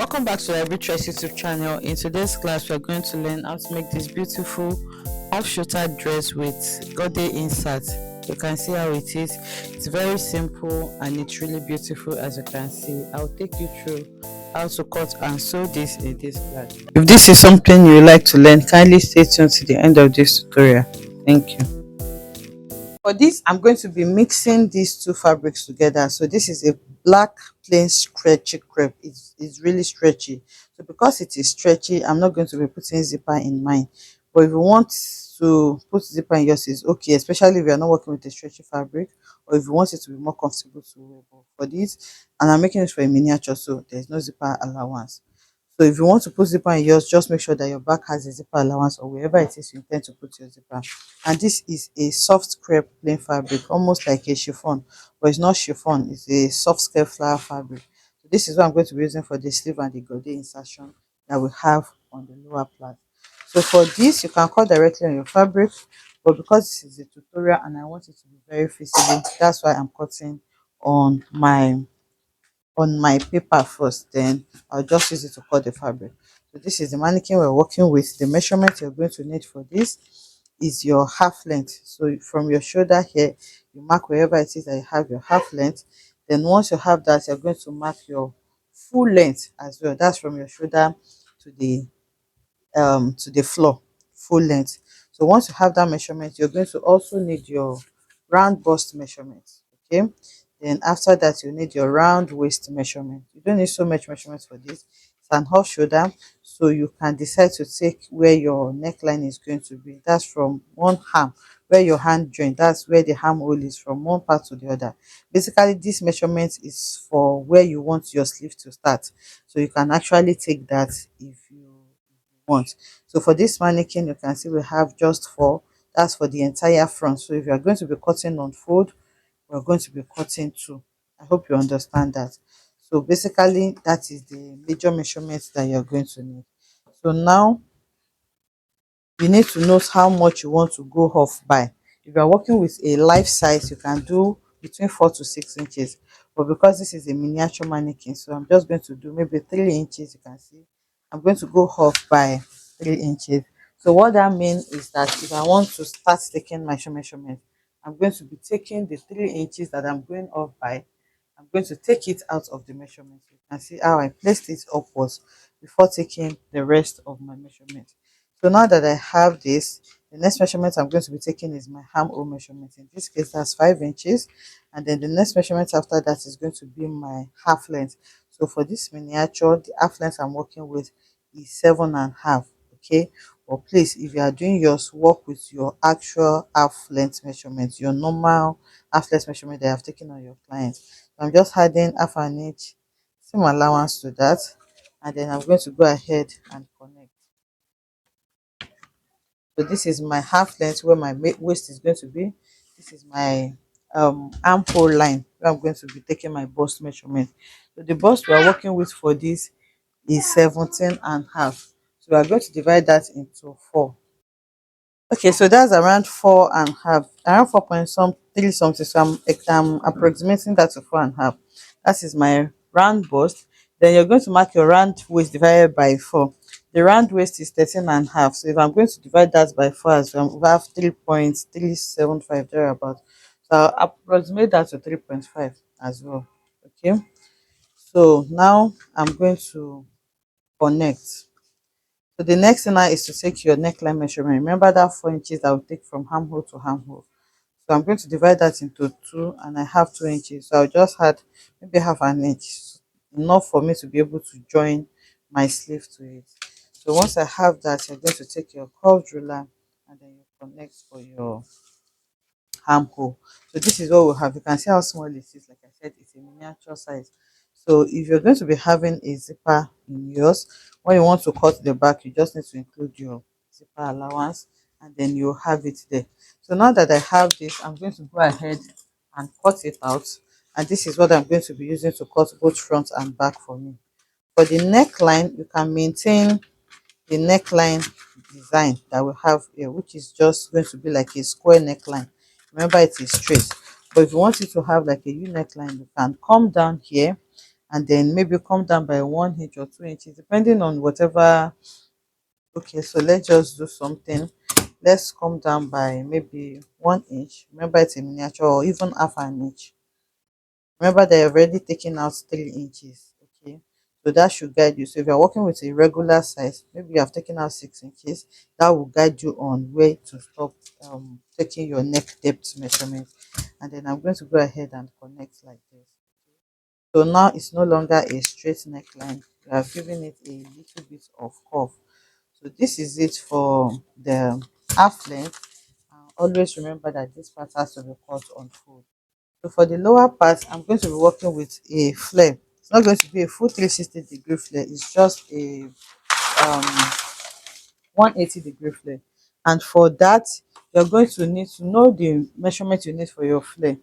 Welcome back to LarryB YouTube channel. In today's class, we are going to learn how to make this beautiful off-shoulder dress with godet insert. You can see how it is. It's very simple and it's really beautiful, as you can see. I'll take you through how to cut and sew this in this class. If this is something you would like to learn, kindly stay tuned to the end of this tutorial. Thank you. For this, I'm going to be mixing these two fabrics together. So this is a black plain stretchy crepe. It's really stretchy. So because it is stretchy, I'm not going to be putting zipper in mine. But if you want to put zipper in yours, is okay, especially if you're not working with a stretchy fabric, or if you want it to be more comfortable to wear. But for this, and I'm making this for a miniature, so there's no zipper allowance. So if you want to put zipper in yours, just make sure that your back has a zipper allowance, or wherever it is you intend to put your zipper. And this is a soft crepe plain fabric, almost like a chiffon, but it's not chiffon, it's a soft crepe flower fabric. So this is what I'm going to be using for the sleeve and the godet insertion that we have on the lower part. So for this, you can cut directly on your fabric, but because this is a tutorial and I want it to be very visible, that's why I'm cutting on my paper first. Then I'll just use it to cut the fabric. So this is the mannequin we're working with. The measurement you're going to need for this is your half length. So from your shoulder here, you mark wherever it is that you have your half length. Then once you have that, you're going to mark your full length as well. That's from your shoulder to the floor, full length. So once you have that measurement, you're going to also need your round bust measurement. Okay, then after that, you need your round waist measurement. You don't need so much measurement for this. It's an off shoulder, so you can decide to take where your neckline is going to be. That's from one arm, where your hand joint, that's where the armhole is, from one part to the other. Basically, this measurement is for where you want your sleeve to start, so you can actually take that if you want. So for this mannequin, you can see we have just four. That's for the entire front. So if you are going to be cutting on fold, we're going to be cutting two. I hope you understand that. So basically, that is the major measurements that you're going to need. So now you need to know how much you want to go off by. If you are working with a life size, you can do between 4 to 6 inches. But because this is a miniature mannequin, so I'm just going to do maybe 3 inches. You can see I'm going to go off by 3 inches. So what that means is that if I want to start taking my measurement, I'm going to be taking the 3 inches that I'm going off by. I'm going to take it out of the measurement. You can see how I placed it upwards before taking the rest of my measurement. So now that I have this, the next measurement I'm going to be taking is my armhole measurement. In this case, that's 5 inches. And then the next measurement after that is going to be my half length. So for this miniature, the half length I'm working with is 7.5. Okay. But please, if you are doing yours, work with your actual half length measurement, your normal half length measurement that you have taken on your client. So I'm just adding half an inch, same allowance to that. And then I'm going to go ahead and connect. So this is my half length where my waist is going to be. This is my armhole line where I'm going to be taking my bust measurement. So the bust we are working with for this is 17.5. So we are going to divide that into four. Okay, so that's around 4.5, around 4 point some 3 something. So I'm approximating that to 4.5. That is my round bust. Then you're going to mark your round waist divided by 4. The round waist is 13.5. So if I'm going to divide that by 4 as well, we have 3.375 thereabout. So I'll approximate that to 3.5 as well. Okay. So now I'm going to connect. So the next thing now is to take your neckline measurement. Remember that 4 inches I will take from armhole to armhole. So I'm going to divide that into two, and I have 2 inches. So I'll just add maybe half an inch, enough for me to be able to join my sleeve to it. So once I have that, you're going to take your curved ruler and then you connect for your armhole. So this is what we have. You can see how small it is. Like I said, it's a miniature size. So if you're going to be having a zipper in yours, when you want to cut the back, you just need to include your zipper allowance and then you have it there. So now that I have this, I'm going to go ahead and cut it out. And this is what I'm going to be using to cut both front and back for me. For the neckline, you can maintain the neckline design that we have here, which is just going to be like a square neckline. Remember, it is straight. But if you want it to have like a U neckline, you can come down here and then maybe come down by 1 inch or 2 inches, depending on whatever. Okay, so let's just do something. Let's come down by maybe 1 inch. Remember, it's a miniature, or even half an inch. Remember that you're already taking out 3 inches. Okay, so that should guide you. So if you're working with a regular size, maybe you have taken out 6 inches, that will guide you on where to stop taking your neck depth measurement. And then I'm going to go ahead and connect like this. So now it's no longer a straight neckline. You have given it a little bit of curve. So this is it for the half length. Always remember that this part has to be cut on fold. So for the lower part, I'm going to be working with a flare. It's not going to be a full 360-degree flare. It's just a 180-degree flare. And for that, you're going to need to know the measurement you need for your flare.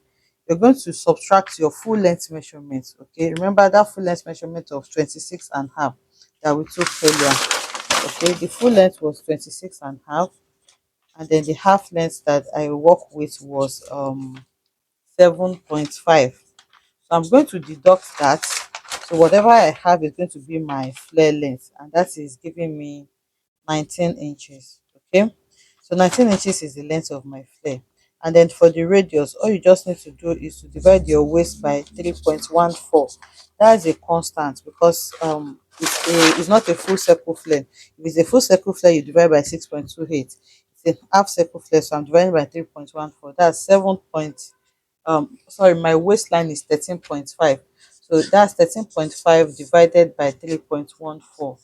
You're going to subtract your full length measurement. Okay, remember that full length measurement of 26 and a half that we took earlier. Okay, the full length was 26 and a half, and then the half length that I work with was 7.5. So I'm going to deduct that. So whatever I have is going to be my flare length, and that is giving me 19 inches. Okay, so 19 inches is the length of my flare. And then for the radius, all you just need to do is to divide your waist by 3.14. That's a constant, because it's not a full circle flare. If it's a full circle flare, you divide by 6.28. It's a half circle flare, so I'm dividing by 3.14. That's 7 sorry, my waistline is 13.5. So that's 13.5 divided by 3.14.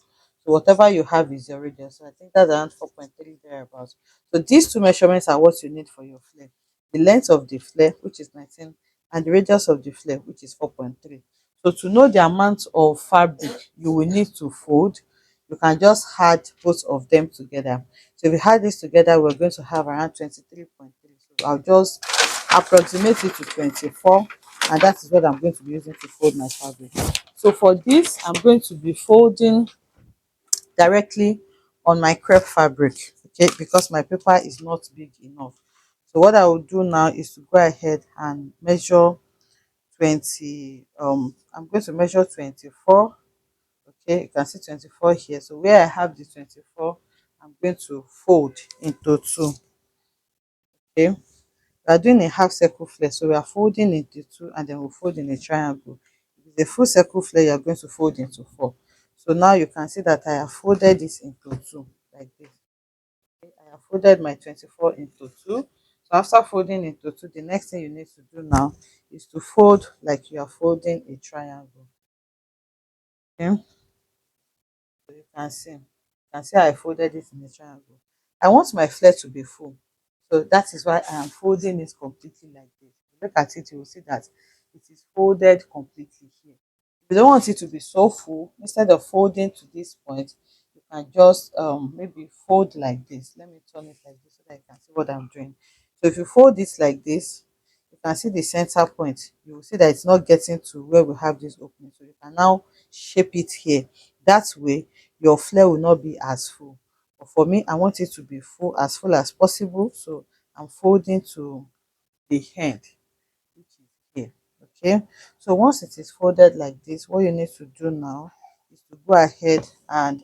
So whatever you have is your radius. So I think that's around 4.3 thereabouts. So these two measurements are what you need for your flare. The length of the flare, which is 19, and the radius of the flare, which is 4.3. So to know the amount of fabric you will need to fold, you can just add both of them together. So if we add this together, we're going to have around 23.3. So I'll just approximate it to 24, and that is what I'm going to be using to fold my fabric. So for this, I'm going to be folding directly on my crepe fabric, okay, because my paper is not big enough. So what I will do now is to go ahead and measure 20. I'm going to measure 24. Okay, you can see 24 here. So where I have the 24, I'm going to fold into two. Okay, we are doing a half circle flare, so we are folding into two, and then we'll fold in a triangle. If it's a full circle flare, you are going to fold into four. So now you can see that I have folded this into two like this. Okay, I have folded my 24 into two. So after folding into two, the next thing you need to do now is to fold like you are folding a triangle. Okay, so you can see I folded it in a triangle. I want my flare to be full, so that is why I am folding it completely like this. If you look at it, you will see that it is folded completely here. If you don't want it to be so full, instead of folding to this point, you can just maybe fold like this. Let me turn it like this so that you can see what I'm doing. So if you fold it like this, you can see the center point. You will see that it's not getting to where we have this opening. So you can now shape it here. That way, your flare will not be as full. But for me, I want it to be full, as full as possible. So I'm folding to the end, which is here. Okay, so once it is folded like this, what you need to do now is to go ahead and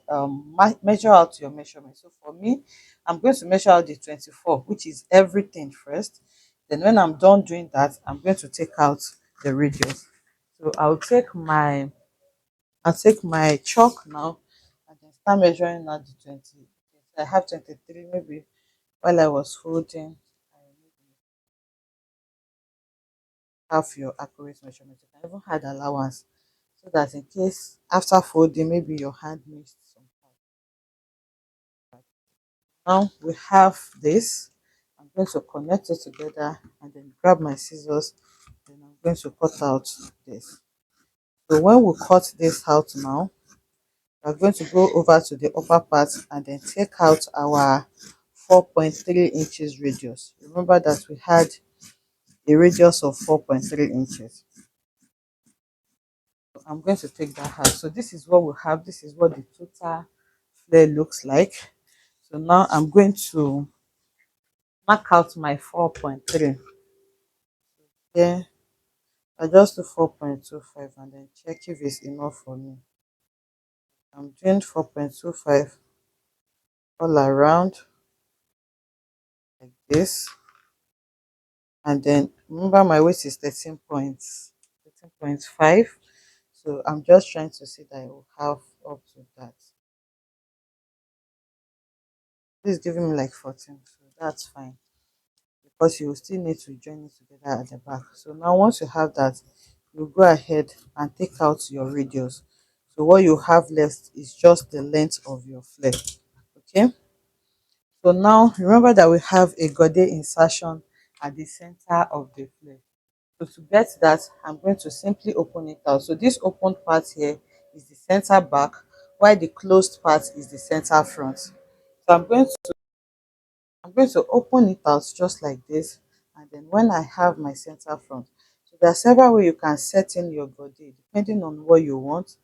measure out your measurement. So for me, I'm going to measure out the 24, which is everything first. Then when I'm done doing that, I'm going to take out the radius. So I'll take my chalk now, and then start measuring out the 20. So I have 23. Maybe while I was folding, I have your accurate measurement. You can even add allowance, so that in case after folding, maybe your hand missed some part. Now we have this. I'm going to connect it together, and then grab my scissors. Then I'm going to cut out this. So when we cut this out now, we're going to go over to the upper part and then take out our 4.3 inches radius. Remember that we had a radius of 4.3 inches. So I'm going to take that out. So this is what we have. This is what the total flare looks like. So now I'm going to mark out my 4.3 here. Adjust to 4.25 and then check if it's enough for me. I'm doing 4.25 all around like this. And then remember my weight is 13.5. So I'm just trying to see that I will have up to that. This is giving me like 14, so that's fine because you will still need to join it together at the back. So now once you have that, you go ahead and take out your radius. So what you have left is just the length of your flare. Okay. So now remember that we have a godet insertion at the center of the flare. So to get that, I'm going to simply open it out. So this open part here is the center back, while the closed part is the center front. So I'm going to open it out just like this, and then when I have my center front, so there are several ways you can set in your body depending on what you want.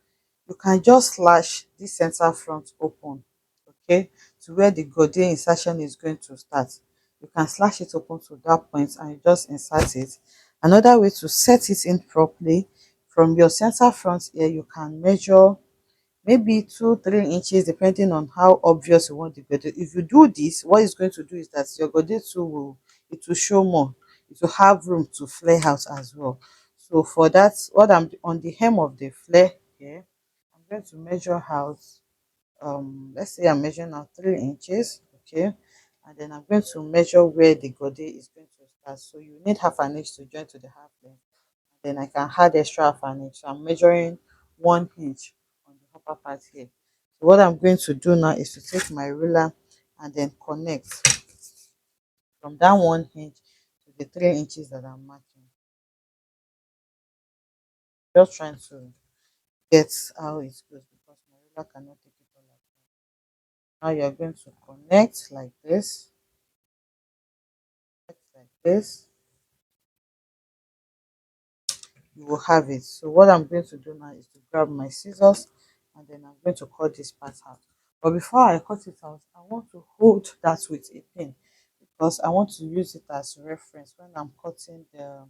You can just slash this center front open, okay, to where the godet insertion is going to start. You can slash it open to that point and you just insert it. Another way to set it in properly, from your center front here, you can measure maybe 2 3 inches depending on how obvious you want the godet. If you do this, what it's going to do is that your godet too will, it will show more, it will have room to flare out as well. So for that, what I'm on the hem of the flare here, I'm going to measure out, let's say I'm measuring out 3 inches, okay, and then I'm going to measure where the godet is going to start. So you need half an inch to join to the half length, then I can add extra half an inch. So I'm measuring 1 inch on the upper part here. So what I'm going to do now is to take my ruler and then connect from that 1 inch to the 3 inches that I'm marking. Just trying to get how it goes because my ruler cannot take it all at once. Now you're going to connect like this, you will have it. So what I'm going to do now is to grab my scissors and then I'm going to cut this part out. But before I cut it out, I want to hold that with a pin because I want to use it as reference when I'm cutting the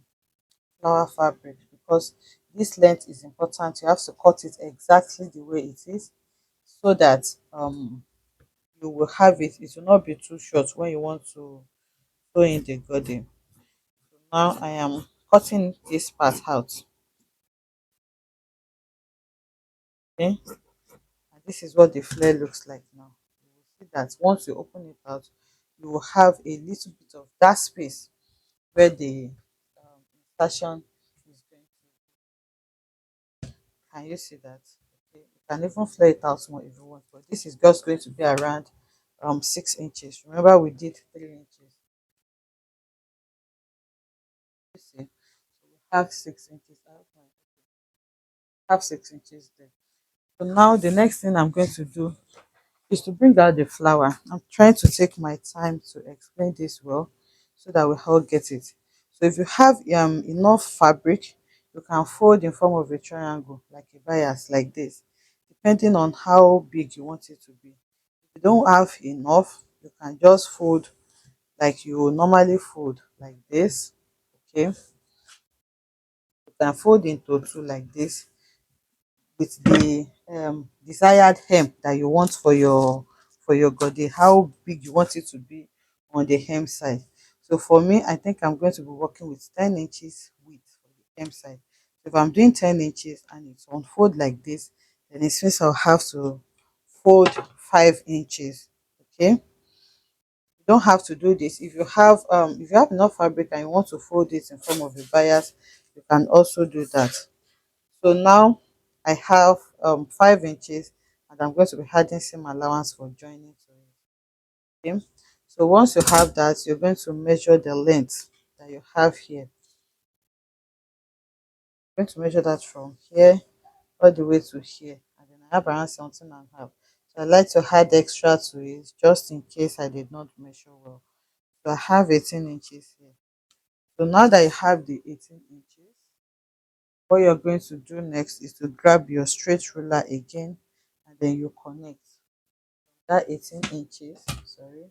flower fabric, because this length is important. You have to cut it exactly the way it is so that you will have it. It will not be too short when you want to sew in the garden. So now I am cutting this part out. Okay. And this is what the flare looks like now. You will see that once you open it out, you will have a little bit of that space where the insertion is going to. Can you see that? Okay. You can even flare it out more if you want, but this is just going to be around 6 inches. Remember, we did 3 inches. You see, so we have 6 inches. Have 6 inches there. So now the next thing I'm going to do is to bring out the flower. I'm trying to take my time to explain this well so that we all get it. So if you have enough fabric, you can fold in form of a triangle like a bias like this, depending on how big you want it to be. If you don't have enough, you can just fold like you will normally fold like this. Okay, you can fold into two like this with the desired hem that you want for your body, how big you want it to be on the hem side. So for me, I think I'm going to be working with 10 inches width for the hem side. So if I'm doing 10 inches and it's unfold like this, then it means I'll have to fold 5 inches. Okay, you don't have to do this. If you have enough fabric and you want to fold it in form of a bias, you can also do that. So now I have 5 inches and I'm going to be adding seam allowance for joining to it. Okay. So once you have that, you're going to measure the length that you have here. You're going to measure that from here all the way to here. And then I have around 17.5. So I like to add extra to it just in case I did not measure well. So I have 18 inches here. So now that you have the 18 inches, what you're going to do next is to grab your straight ruler again and then you connect that 18 inches, sorry,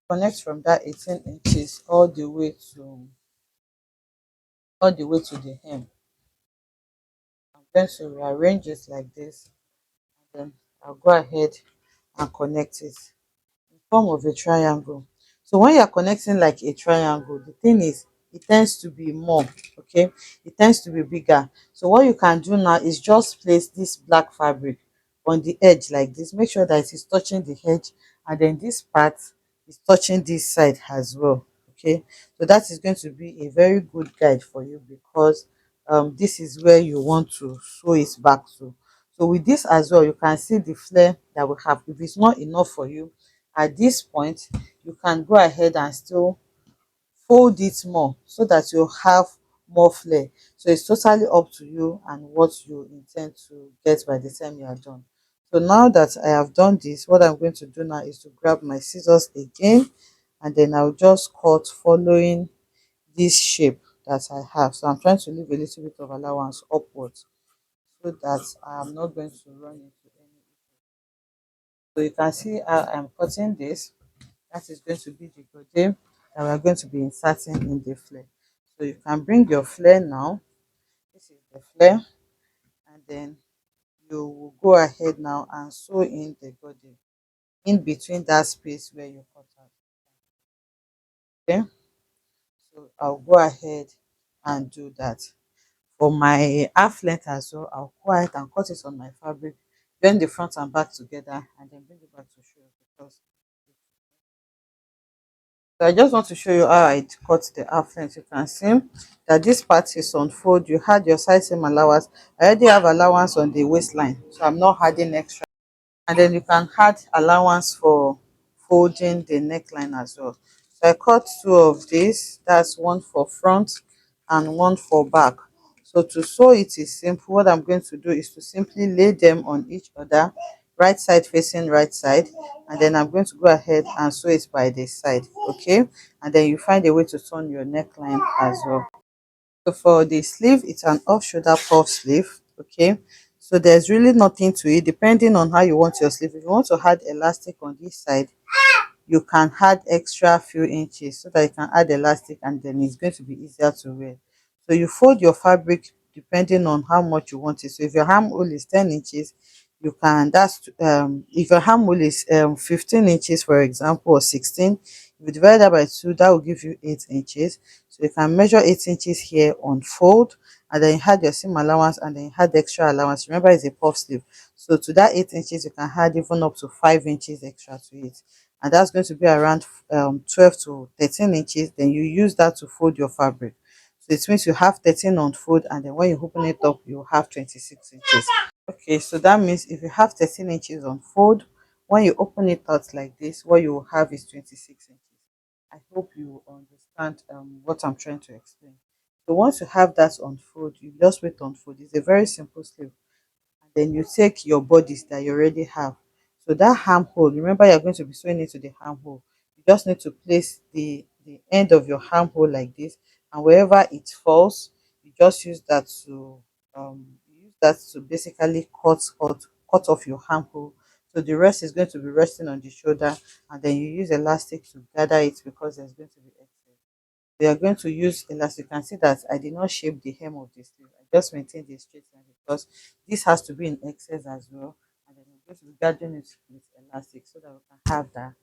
connect from that 18 inches all the way to the hem. going to rearrange it like this, and then I'll go ahead and connect it form of a triangle. So when you're connecting like a triangle, the thing is it tends to be more, okay? It tends to be bigger. So what you can do now is just place this black fabric on the edge like this. Make sure that it is touching the edge, and then this part is touching this side as well. Okay, so that is going to be a very good guide for you, because this is where you want to sew it back to. So with this as well, you can see the flare that we have. If it's not enough for you at this point, you can go ahead and still fold it more so that you have more flare. So it's totally up to you and what you intend to get by the time you are done. So now that I have done this, what I'm going to do now is to grab my scissors again, and then I'll just cut following this shape that I have. So I'm trying to leave a little bit of allowance upwards so that I'm not going to run into any. So you can see how I'm cutting this. That is going to be the godet that we're going to be inserting in the flare. So you can bring your flare now. This is the flare, and then you will go ahead now and sew in the godet in between that space where you cut out. Okay, so I'll go ahead and do that. For my half length as well, I'll go ahead and cut it on my fabric, join the front and back together, and then bring it back to show you, because so I just want to show you how I cut the half length. You can see that this part is on fold. You had your side seam allowance. I already have allowance on the waistline, so I'm not adding extra. And then you can add allowance for folding the neckline as well. So I cut two of these. That's one for front and one for back. So to sew it is simple. What I'm going to do is to simply lay them on each other, right side facing right side, and then I'm going to go ahead and sew it by the side. Okay, and then you find a way to turn your neckline as well. So for the sleeve, it's an off shoulder puff sleeve. Okay, so there's really nothing to it, depending on how you want your sleeve. If you want to add elastic on this side, you can add extra few inches so that you can add elastic, and then it's going to be easier to wear. So you fold your fabric depending on how much you want it. So if your armhole is 10 inches, you can, that's if your armhole is 15 inches, for example, or 16, if you divide that by 2, that will give you 8 inches. So you can measure 8 inches here on fold, and then you add your seam allowance, and then you add extra allowance. Remember, it's a puff sleeve, so to that 8 inches you can add even up to 5 inches extra to it, and that's going to be around 12 to 13 inches. Then you use that to fold your fabric. So it means you have 13 on fold, and then when you open it up, you have 26 inches. Okay, so that means if you have 13 inches on fold, when you open it out like this, what you will have is 26 inches. I hope you understand what I'm trying to explain. So once you have that on fold, you just wait on fold. It's a very simple sleeve. And then you take your bodice that you already have. So that armhole, remember you're going to be sewing it to the armhole. You just need to place the end of your armhole like this, and wherever it falls, you just use that to basically cut off your armhole. So the rest is going to be resting on the shoulder, and then you use elastic to gather it, because there's going to be excess. We are going to use elastic. You can see that I did not shape the hem of the sleeve. I just maintained the straight line, because this has to be in excess as well. And then I'm going to be gathering it with elastic so that we can have that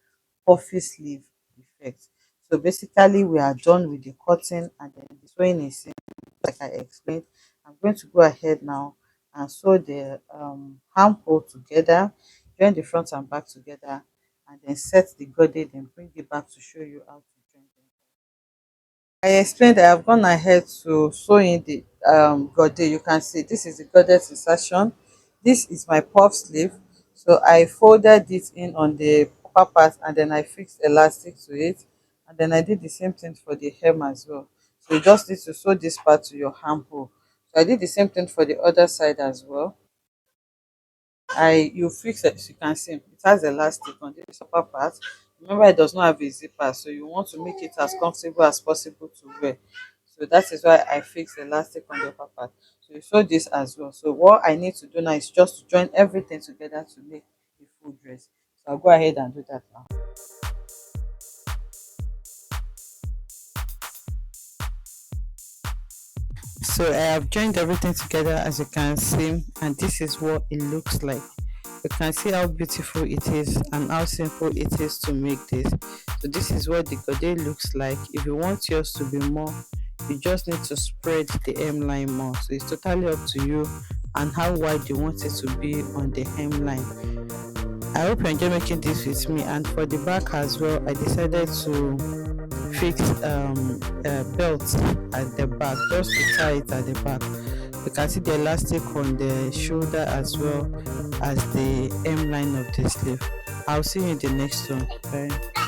puffy sleeve effect. So basically we are done with the cutting, and then the sewing is simple, like I explained. I'm going to go ahead now and sew the armhole together, join the front and back together, and then set the godet, then bring it back to show you how to join them. I explained that I've gone ahead to sew in the godet. You can see this is the godet insertion. This is my puff sleeve. So I folded it in on the upper part, and then I fixed elastic to it. And then I did the same thing for the hem as well. So you just need to sew this part to your armhole. So I did the same thing for the other side as well. You fix it, you can see it has elastic on this upper part. Remember, it does not have a zipper, so you want to make it as comfortable as possible to wear. So that is why I fixed elastic on the upper part. So you sew this as well. So what I need to do now is just to join everything together to make a full dress. So I'll go ahead and do that now. So I have joined everything together, as you can see, and this is what it looks like. You can see how beautiful it is and how simple it is to make this. So this is what the godet looks like. If you want yours to be more, you just need to spread the hemline more. So it's totally up to you and how wide you want it to be on the hemline. I hope you enjoy making this with me. And for the back as well, I decided to fix a belt at the back, just to tie it at the back. You can see the elastic on the shoulder as well as the hemline of the sleeve. I'll see you in the next one. Bye.